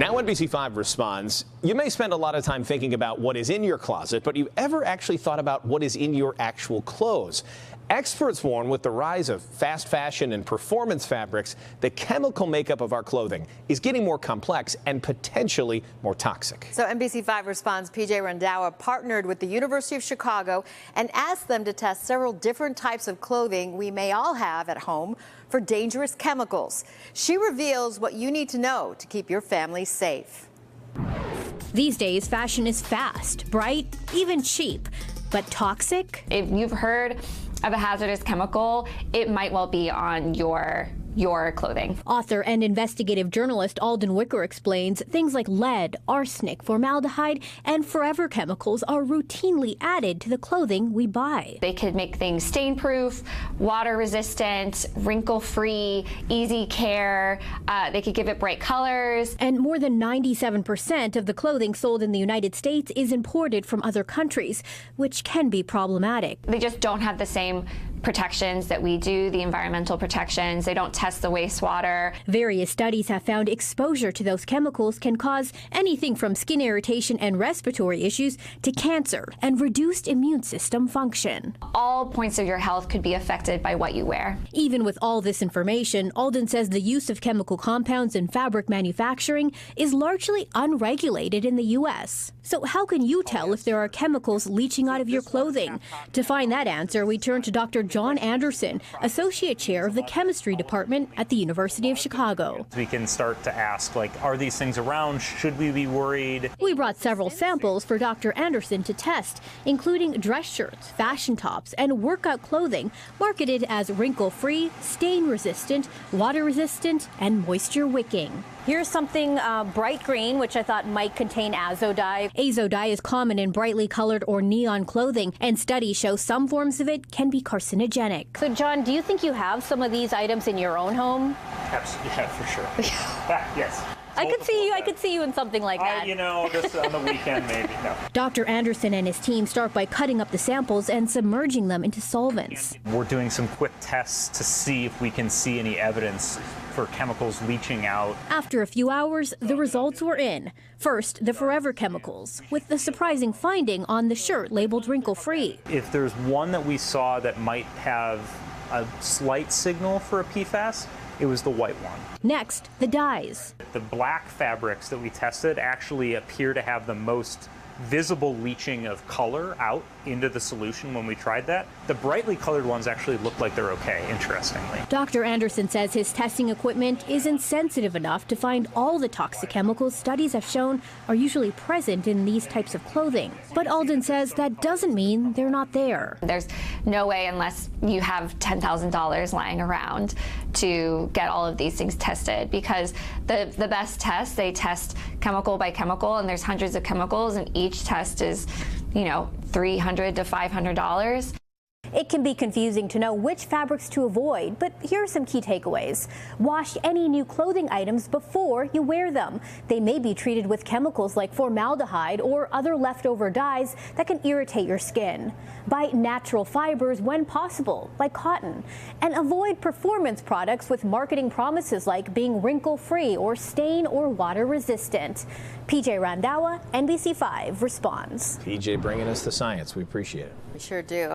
Now NBC5 responds. You may spend a lot of time thinking about what is in your closet, but you ever actually thought about what is in your actual clothes? Experts warn with the rise of fast fashion and performance fabrics, the chemical makeup of our clothing is getting more complex and potentially more toxic. So NBC5 Responds PJ Randhawa partnered with the University of Chicago and asked them to test several different types of clothing we may all have at home for dangerous chemicals. She reveals what you need to know to keep your family safe. These days, fashion is fast, bright, even cheap, but toxic? If you've heard of a hazardous chemical, it might well be on your clothing. Author and investigative journalist Alden Wicker explains things like lead, arsenic, formaldehyde, and forever chemicals are routinely added to the clothing we buy. They could make things stain-proof, water-resistant, wrinkle-free, easy care. They could give it bright colors. And more than 97% of the clothing sold in the United States is imported from other countries, which can be problematic. They just don't have the same protections that we do, the environmental protections. They don't test the wastewater. Various studies have found exposure to those chemicals can cause anything from skin irritation and respiratory issues to cancer and reduced immune system function. All points of your health could be affected by what you wear. Even with all this information, Alden says the use of chemical compounds in fabric manufacturing is largely unregulated in the U.S. So how can you tell if there are chemicals leaching out of your clothing? To find that answer, we turn to Dr. John Anderson, Associate Chair of the Chemistry Department at the University of Chicago. We can start to ask, are these things around? Should we be worried? We brought several samples for Dr. Anderson to test, including dress shirts, fashion tops, and workout clothing marketed as wrinkle-free, stain-resistant, water-resistant, and moisture-wicking. Here's something bright green, which I thought might contain azo dye. Azo dye is common in brightly colored or neon clothing, and studies show some forms of it can be carcinogenic. So, John, do you think you have some of these items in your own home? Absolutely, yeah, for sure. Yes. I could see you in something like that. Just on the weekend, maybe. No. Dr. Anderson and his team start by cutting up the samples and submerging them into solvents. We're doing some quick tests to see if we can see any evidence for chemicals leaching out. After a few hours, the results were in. First, the forever chemicals, with the surprising finding on the shirt labeled wrinkle-free. If there's one that we saw that might have a slight signal for a PFAS, it was the white one. Next, the dyes. The black fabrics that we tested actually appear to have the most visible leaching of color out into the solution when we tried that. The brightly colored ones actually look like they're okay, interestingly. Dr. Anderson says his testing equipment isn't sensitive enough to find all the toxic chemicals studies have shown are usually present in these types of clothing. But Alden says that doesn't mean they're not there. There's no way, unless you have $10,000 lying around, to get all of these things tested, because the best tests, they test chemical by chemical, and there's hundreds of chemicals, and each test is, $300 to $500. It can be confusing to know which fabrics to avoid, but here are some key takeaways. Wash any new clothing items before you wear them. They may be treated with chemicals like formaldehyde or other leftover dyes that can irritate your skin. Buy natural fibers when possible, like cotton. And avoid performance products with marketing promises like being wrinkle-free or stain or water-resistant. PJ Randhawa, NBC5 Responds. PJ bringing us the science. We appreciate it. We sure do.